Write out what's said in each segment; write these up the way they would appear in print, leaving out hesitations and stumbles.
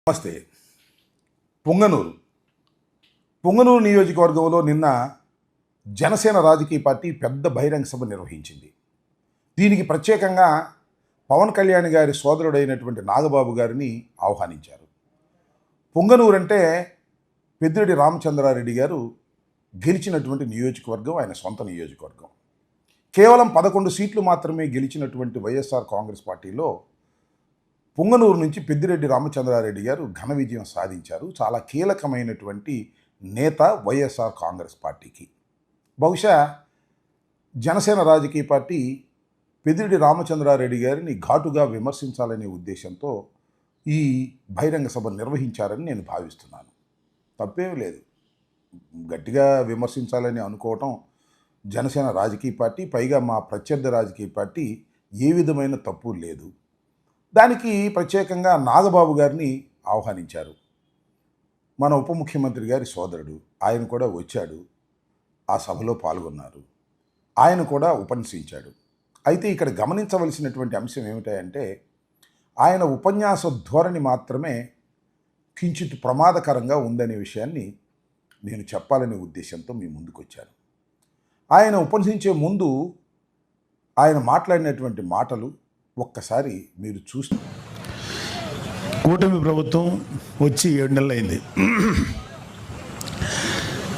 నమస్తే. పొంగనూరు పొంగనూరు నియోజకవర్గంలో నిన్న జనసేన రాజకీయ పార్టీ పెద్ద బహిరంగ సభ నిర్వహించింది. దీనికి ప్రత్యేకంగా పవన్ కళ్యాణ్ గారి సోదరుడైనటువంటి నాగబాబు గారిని ఆహ్వానించారు. పొంగనూరు అంటే పెద్దిరెడ్డి రామచంద్రారెడ్డి గారు గెలిచినటువంటి నియోజకవర్గం, ఆయన సొంత నియోజకవర్గం. కేవలం 11 సీట్లు మాత్రమే గెలిచినటువంటి వైఎస్ఆర్ కాంగ్రెస్ పార్టీలో పొంగనూరు నుంచి పెద్దిరెడ్డి రామచంద్రారెడ్డి గారు ఘన విజయం సాధించారు. చాలా కీలకమైనటువంటి నేత వైఎస్ఆర్ కాంగ్రెస్ పార్టీకి. బహుశా జనసేన రాజకీయ పార్టీ పెద్దిరెడ్డి రామచంద్రారెడ్డి గారిని ఘాటుగా విమర్శించాలనే ఉద్దేశంతో ఈ బహిరంగ సభ నిర్వహించారని నేను భావిస్తున్నాను. తప్పేం లేదు, గట్టిగా విమర్శించాలని అనుకోవటం జనసేన రాజకీయ పార్టీ, పైగా మా ప్రత్యర్థి రాజకీయ పార్టీ ఏ విధమైన తప్పు లేదు. దానికి ప్రత్యేకంగా నాగబాబు గారిని ఆహ్వానించారు. మన ఉప ముఖ్యమంత్రి గారి సోదరుడు, ఆయన కూడా వచ్చాడు, ఆ సభలో పాల్గొన్నారు. ఆయన కూడా ఉపన్యసించాడు. అయితే ఇక్కడ గమనించవలసినటువంటి అంశం ఏమిటంటే, ఆయన ఉపన్యాస ధోరణి మాత్రమే కించిత్ ప్రమాదకరంగా ఉందనే విషయాన్ని నేను చెప్పాలనే ఉద్దేశంతో మీ ముందుకు వచ్చాను. ఆయన ఉపన్యసించే ముందు ఆయన మాట్లాడినటువంటి మాటలు ఒక్కసారి మీరు చూసి. కూటమి ప్రభుత్వం వచ్చి 7 నెలలు అయింది,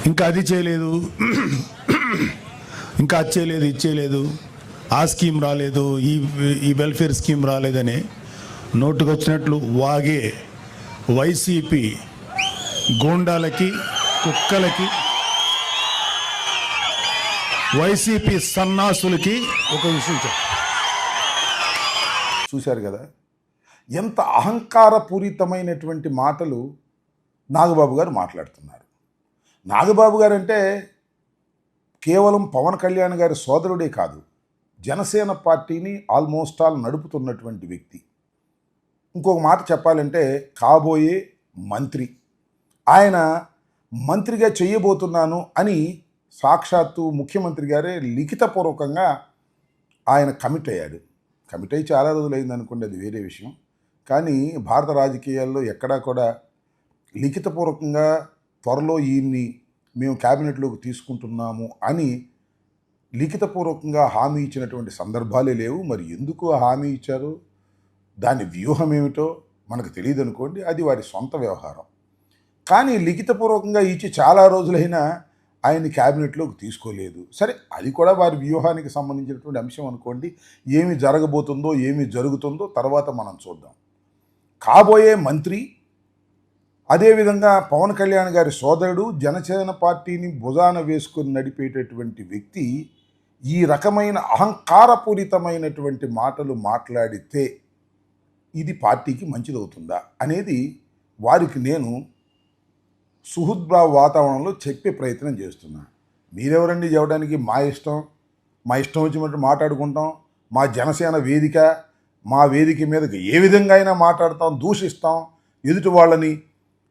ఇంకా అది చేయలేదు, ఇంకా అది చేయలేదు, ఇది చేయలేదు, ఆ స్కీమ్ రాలేదు, ఈ వెల్ఫేర్ స్కీమ్ రాలేదని నోటుకొచ్చినట్లు వాగే వైసీపీ గోండాలకి, కుక్కలకి, వైసీపీ సన్నాసులకి ఒక విషయం చూశారు కదా, ఎంత అహంకారపూరితమైనటువంటి మాటలు నాగబాబు గారు మాట్లాడుతున్నారు. నాగబాబు గారు అంటే కేవలం పవన్ కళ్యాణ్ గారి సోదరుడే కాదు, జనసేన పార్టీని ఆల్మోస్ట్ ఆల్ నడుపుతున్నటువంటి వ్యక్తి. ఇంకొక మాట చెప్పాలంటే కాబోయే మంత్రి. ఆయన మంత్రిగా చేయబోతున్నాను అని సాక్షాత్తు ముఖ్యమంత్రి గారే లిఖితపూర్వకంగా ఆయన కమిట్ అయ్యాడు. కమిట్ అయ్యి చాలా రోజులైంది అనుకోండి, అది వేరే విషయం. కానీ భారత రాజకీయాల్లో ఎక్కడా కూడా లిఖితపూర్వకంగా త్వరలో ఈయన్ని మేము క్యాబినెట్లోకి తీసుకుంటున్నాము అని లిఖితపూర్వకంగా హామీ ఇచ్చినటువంటి సందర్భాలే లేవు. మరి ఎందుకు హామీ ఇచ్చారు, దాని వ్యూహం ఏమిటో మనకు తెలియదు అనుకోండి, అది వారి సొంత వ్యవహారం. కానీ లిఖితపూర్వకంగా ఇచ్చి చాలా రోజులైనా ఆయన్ని క్యాబినెట్లోకి తీసుకోలేదు. సరే, అది కూడా వారి వ్యూహానికి సంబంధించినటువంటి అంశం అనుకోండి. ఏమి జరగబోతుందో, ఏమి జరుగుతుందో తర్వాత మనం చూద్దాం. కాబోయే మంత్రి, అదేవిధంగా పవన్ కళ్యాణ్ గారి సోదరుడు, జనసేన పార్టీని భుజాన వేసుకొని నడిపేటటువంటి వ్యక్తి ఈ రకమైన అహంకారపూరితమైనటువంటి మాటలు మాట్లాడితే ఇది పార్టీకి మంచిదవుతుందా అనేది వారికి నేను సుహృద్భావ వాతావరణంలో చెప్పే ప్రయత్నం చేస్తున్నా. మీరెవరండి చెప్పడానికి? మా ఇష్టం వచ్చినట్టు మాట్లాడుకుంటాం. మా జనసేన వేదిక, మా వేదిక మీదకి ఏ విధంగా అయినా మాట్లాడతాం, దూషిస్తాం, ఎదుటి వాళ్ళని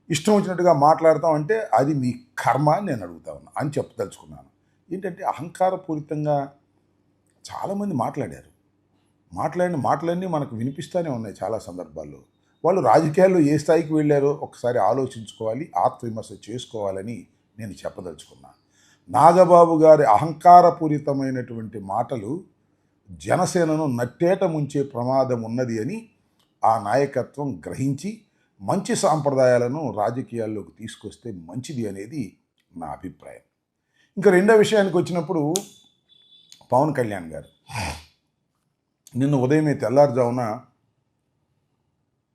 ఇష్టం వచ్చినట్టుగా మాట్లాడతాం అంటే అది మీ కర్మ అని నేను అడుగుతా ఉన్నా అని చెప్పదలుచుకున్నాను. ఏంటంటే అహంకారపూరితంగా చాలామంది మాట్లాడిన మాటలన్నీ మనకు వినిపిస్తూనే ఉన్నాయి చాలా సందర్భాల్లో. వాళ్ళు రాజకీయాల్లో ఏ స్థాయికి వెళ్ళారో ఒకసారి ఆలోచించుకోవాలి, ఆత్మవిమర్శ చేసుకోవాలని నేను చెప్పదలుచుకున్నా. నాగబాబు గారి అహంకారపూరితమైనటువంటి మాటలు జనసేనను నట్టేట ముంచే ప్రమాదం ఉన్నది అని ఆ నాయకత్వం గ్రహించి మంచి సాంప్రదాయాలను రాజకీయాల్లోకి తీసుకొస్తే మంచిది అనేది నా అభిప్రాయం. ఇంకా రెండో విషయానికి వచ్చినప్పుడు, పవన్ కళ్యాణ్ గారు నిన్న ఉదయమే తెల్లారుజామున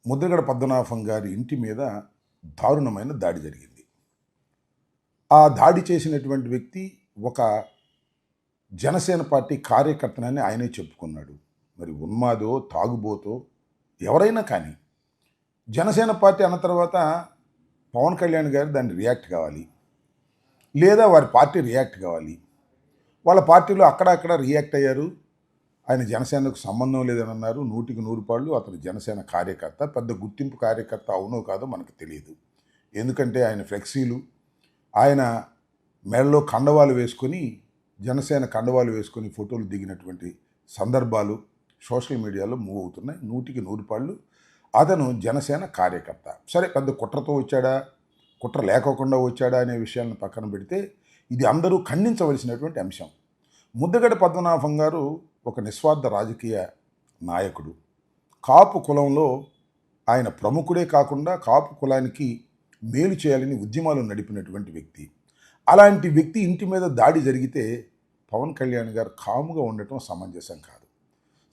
ముద్రగడ పద్మనాభం గారి ఇంటి మీద దారుణమైన దాడి జరిగింది. ఆ దాడి చేసినటువంటి వ్యక్తి ఒక జనసేన పార్టీ కార్యకర్తనని ఆయనే చెప్పుకున్నాడు. మరి ఉన్మాదో, తాగుబోతో ఎవరైనా కానీ జనసేన పార్టీ అన్న తర్వాత పవన్ కళ్యాణ్ గారు దాన్ని రియాక్ట్ కావాలి, లేదా వారి పార్టీ రియాక్ట్ కావాలి. వాళ్ళ పార్టీలో అక్కడక్కడ రియాక్ట్ అయ్యారు. ఆయన జనసేనకు సంబంధం లేదని అన్నారు. 100% అతను జనసేన కార్యకర్త, పెద్ద గుర్తింపు కార్యకర్త అవునో కాదో మనకు తెలియదు. ఎందుకంటే ఆయన ఫ్లెక్సీలు, ఆయన మెడలో కండవాలు వేసుకొని, జనసేన కండవాలు వేసుకొని ఫోటోలు దిగినటువంటి సందర్భాలు సోషల్ మీడియాలో మూవ్ అవుతున్నాయి. 100% అతను జనసేన కార్యకర్త. సరే, పెద్ద కుట్రతో వచ్చాడా, కుట్ర లేకోకుండా వచ్చాడా అనే విషయాలను పక్కన పెడితే ఇది అందరూ ఖండించవలసినటువంటి అంశం. ముద్దగడ పద్మనాభం గారు ఒక నిస్వార్థ రాజకీయ నాయకుడు. కాపు కులంలో ఆయన ప్రముఖుడే కాకుండా కాపు కులానికి మేలు చేయాలని ఉద్యమాలు నడిపినటువంటి వ్యక్తి. అలాంటి వ్యక్తి ఇంటి మీద దాడి జరిగితే పవన్ కళ్యాణ్ గారు కాముగా ఉండటం సమంజసం కాదు.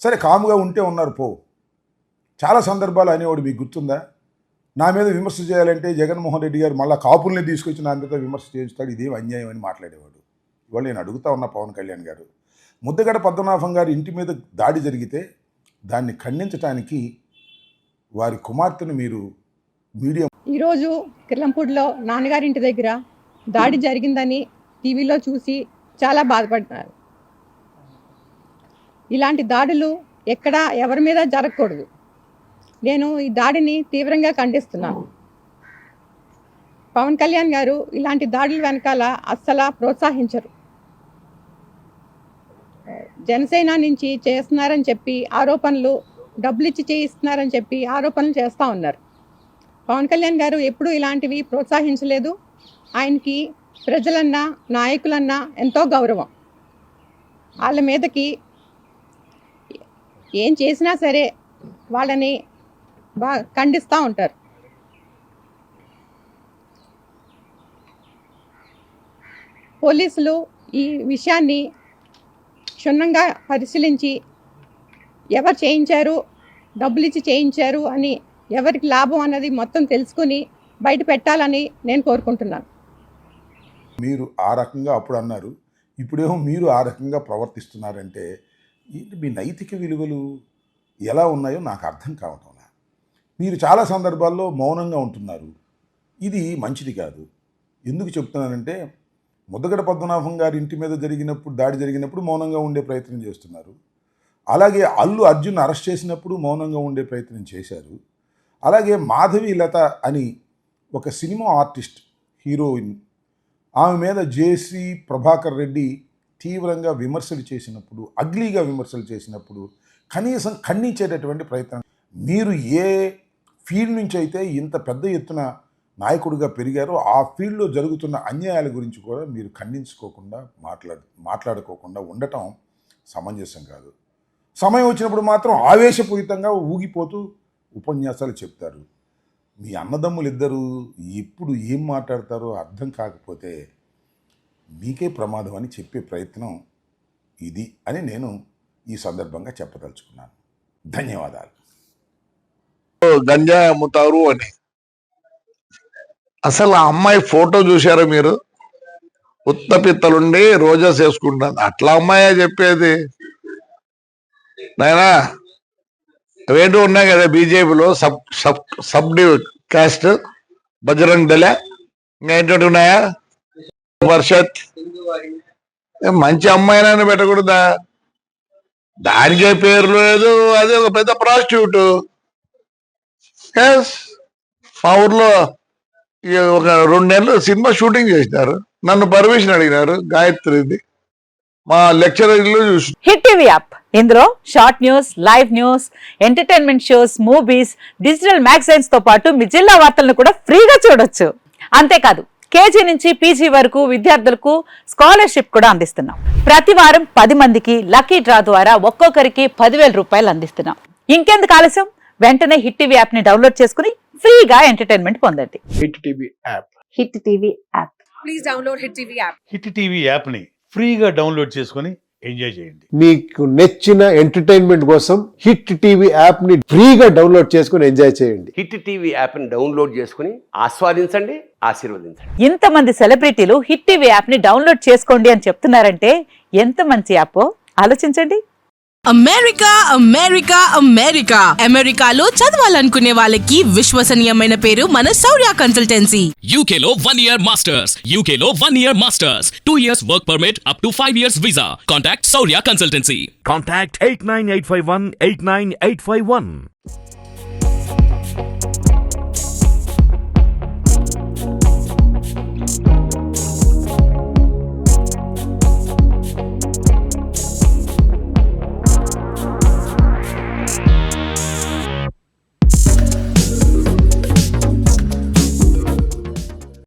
సరే, కాముగా ఉంటే ఉన్నారు పో. చాలా సందర్భాలు అనేవాడు మీకు గుర్తుందా? నా మీద విమర్శ చేయాలంటే జగన్మోహన్ రెడ్డి గారు మళ్ళీ కాపుల్ని తీసుకొచ్చి నా మీద విమర్శ చేస్తాడు, ఇదేం అన్యాయం అని మాట్లాడేవాడు. ఇవాళ నేను అడుగుతా ఉన్నా పవన్ కళ్యాణ్ గారు, ముద్దగడ పద్మనాభం గారి ఇంటి మీద దాడి జరిగితే దాన్ని ఖండించడానికి వారి కుమార్తెను మీరు మీడియా ఈరోజు కిర్లంపూడిలో నాన్నగారింటి దగ్గర దాడి జరిగిందని టీవీలో చూసి చాలా బాధపడుతున్నారు. ఇలాంటి దాడులు ఎక్కడా ఎవరి మీద జరగకూడదు. నేను ఈ దాడిని తీవ్రంగా ఖండిస్తున్నాను. పవన్ కళ్యాణ్ గారు ఇలాంటి దాడుల వెనకాల అస్సలు ప్రోత్సహించరు. జనసేన నుంచి చేస్తున్నారని చెప్పి ఆరోపణలు, డబ్బులు ఇచ్చి చేయిస్తున్నారని చెప్పి ఆరోపణలు చేస్తూ ఉన్నారు. పవన్ కళ్యాణ్ గారు ఎప్పుడూ ఇలాంటివి ప్రోత్సహించలేదు. ఆయనకి ప్రజలన్నా నాయకులన్నా ఎంతో గౌరవం. వాళ్ళ మీదకి ఏం చేసినా సరే వాళ్ళని బాగా ఖండిస్తూ ఉంటారు. పోలీసులు ఈ విషయాన్ని క్షుణ్ణంగా పరిశీలించి ఎవరు చేయించారు, డబ్బులు ఇచ్చి చేయించారు అని, ఎవరికి లాభం అన్నది మొత్తం తెలుసుకుని బయట పెట్టాలని నేను కోరుకుంటున్నాను. మీరు ఆ రకంగా అప్పుడు అన్నారు, ఇప్పుడేమో మీరు ఆ రకంగా ప్రవర్తిస్తున్నారంటే ఏంటి మీ నైతిక విలువలు ఎలా ఉన్నాయో నాకు అర్థం కావటం లేదు. మీరు చాలా సందర్భాల్లో మౌనంగా ఉంటున్నారు. ఇది మంచిది కాదు. ఎందుకు చెప్తున్నానంటే ముద్దగడ పద్మనాభం గారి ఇంటి మీద దాడి జరిగినప్పుడు మౌనంగా ఉండే ప్రయత్నం చేస్తున్నారు. అలాగే అల్లు అర్జున్ అరెస్ట్ చేసినప్పుడు మౌనంగా ఉండే ప్రయత్నం చేశారు. అలాగే మాధవి లత అని ఒక సినిమా ఆర్టిస్ట్, హీరోయిన్, ఆమె మీద జేసీ ప్రభాకర్ రెడ్డి తీవ్రంగా విమర్శలు చేసినప్పుడు, అగ్లీగా విమర్శలు చేసినప్పుడు కనీసం ఖండించేటటువంటి ప్రయత్నం. మీరు ఏ ఫీల్డ్ నుంచి అయితే ఇంత పెద్ద ఎత్తున నాయకుడిగా పెరిగారో ఆ ఫీల్డ్లో జరుగుతున్న అన్యాయాల గురించి కూడా మీరు ఖండించుకోకుండా మాట్లాడుకోకుండా ఉండటం సమంజసం కాదు. సమయం వచ్చినప్పుడు మాత్రం ఆవేశపూరితంగా ఊగిపోతూ ఉపన్యాసాలు చెప్తారు. మీ అన్నదమ్ములు ఇద్దరు ఎప్పుడు ఏం మాట్లాడతారో అర్థం కాకపోతే మీకే ప్రమాదం అని చెప్పే ప్రయత్నం ఇది అని నేను ఈ సందర్భంగా చెప్పదలుచుకున్నాను. ధన్యవాదాలు. గంజాయి అమ్ముతారు అని అసలు ఆ అమ్మాయి ఫోటో చూశారా మీరు? ఉత్తపిత్తలుండి రోజాస్ వేసుకుంటాను. అట్లా అమ్మాయే చెప్పేది. నాయనా అవేంటూ ఉన్నాయి కదా బీజేపీలో సబ్ కాస్ట్, బజరంగ్ దళ, ఇంకా ఏంటంటే ఉన్నాయా, పరిషత్. మంచి అమ్మాయినని పెట్టకూడదా? దానికే పేరు లేదు. అదే ఒక పెద్ద ప్రాస్టిట్యూట్. మా ఊర్లో ఒక 2 నెలలు సినిమా షూటింగ్ చేసినారు. నన్ను పర్మిషన్ అడిగినారు, గాయత్రిది. మా లెక్చరర్ ఇల్లు చూసి. హిట్ టీవీ యాప్, ఇందులో short news, live news, entertainment shows, movies, digital magazines తో పాటు మీ జిల్లా వార్తలను కూడా ఫ్రీగా చూడొచ్చు. అంతేకాదు కేజీ నుంచి పీజీ వరకు విద్యార్థులకు స్కాలర్షిప్ కూడా అందిస్తున్నాం. ప్రతి వారం 10 మందికి లక్కీ డ్రా ద్వారా ఒక్కొక్కరికి 10,000 రూపాయలు అందిస్తున్నాం. ఇంకెందుకు ఆలస్యం, వెంటనే హిట్ టీవీ యాప్ ని డౌన్లోడ్ చేసుకుని ఫ్రీగా ఎంటర్టైన్మెంట్ పొందండి. Hit TV app. Hit TV app. Please download hit TV app. Hit TV యాప్ని ఫ్రీగా డౌన్లోడ్ చేసుకొని ఎంజాయ్ చేయండి. మీకు నచ్చిన ఎంటర్టైన్మెంట్ కోసం హిట్ టీవీ యాప్ ని ఫ్రీగా డౌన్లోడ్ చేసుకుని ఎంజాయ్ చేయండి. హిట్ టీవీ యాప్ని డౌన్లోడ్ చేసుకుని ఆస్వాదించండి, ఆశీర్వదించండి. ఇంతమంది సెలబ్రిటీలు హిట్ టీవీ యాప్ ని డౌన్లోడ్ చేసుకోండి అని చెప్తున్నారంటే ఎంత మంచి యాప్ ఆలోచించండి. అమెరికా అమెరికా అమెరికా అమెరికాలో చదవాలనుకునే వాళ్ళకి విశ్వసనీయమైన పేరు మన శౌర్య కన్సల్టెన్సీ. UK లో 1 year masters. UK లో 1 year masters. 2 years work permit up to 5 years visa. Contact Saurya Consultancy. Contact 89851 89851.